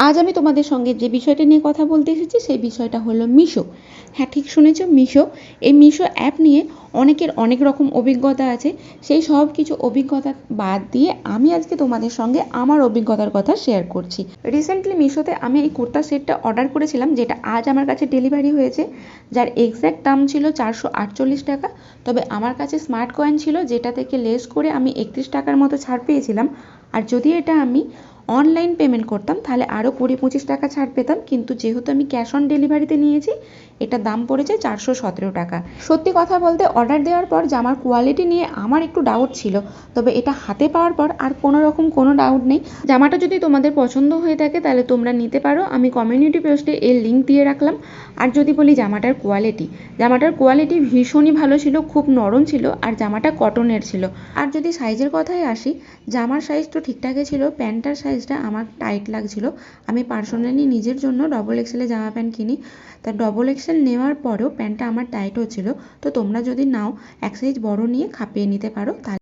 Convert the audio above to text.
আজ আমি তোমাদের সঙ্গে যে বিষয়টা নিয়ে কথা বলতে এসেছি সেই বিষয়টা হলো মিশো। হ্যাঁ, ঠিক শুনেছ, মিশো। এই মিশো অ্যাপ নিয়ে অনেকের অনেক রকম অভিজ্ঞতা আছে। সেই সব কিছু অভিজ্ঞতা বাদ দিয়ে আমি আজকে তোমাদের সঙ্গে আমার অভিজ্ঞতার কথা শেয়ার করছি। রিসেন্টলি মিশোতে আমি এই কুর্তা সেটটা অর্ডার করেছিলাম, যেটা আজ আমার কাছে ডেলিভারি হয়েছে, যার এক্স্যাক্ট দাম ছিল 448 টাকা। তবে আমার কাছে স্মার্ট কয়েন ছিল, যেটা থেকে লেস করে আমি 31 টাকার মতো ছাড় পেয়েছিলাম। আর যদি এটা আমি অনলাইন পেমেন্ট করতাম তাহলে আরও 20-25 টাকা ছাড় পেতাম, কিন্তু যেহেতু আমি ক্যাশ অন ডেলিভারিতে নিয়েছি, এটার দাম পড়েছে 417 টাকা। সত্যি কথা বলতে অর্ডার দেওয়ার পর জামার কোয়ালিটি নিয়ে আমার একটু ডাউট ছিল, তবে এটা হাতে পাওয়ার পর আর কোনো রকম কোনো ডাউট নেই। জামাটা যদি তোমাদের পছন্দ হয়ে থাকে তাহলে তোমরা নিতে পারো, আমি কমিউনিটি পোস্টে এর লিঙ্ক দিয়ে রাখলাম। আর যদি বলি জামাটার কোয়ালিটি ভীষণই ভালো ছিল, খুব নরম ছিল, আর জামাটা কটনের ছিল। আর যদি সাইজের কথায় আসি, জামার সাইজ তো ঠিকঠাকই ছিল, প্যান্টটার সাইজটা আমার টাইট লাগছিল। আমি পার্সোনালি নিজের জন্য ডবল এক্সেলে জামা প্যান্ট কিনি, তা ডবল এক্সেল নেওয়ার পরেও প্যান্টটা আমার টাইট হচ্ছিল। তো তোমরা যদি নাও, এক সাইজ বড় নিয়ে খাপিয়ে নিতে পারো।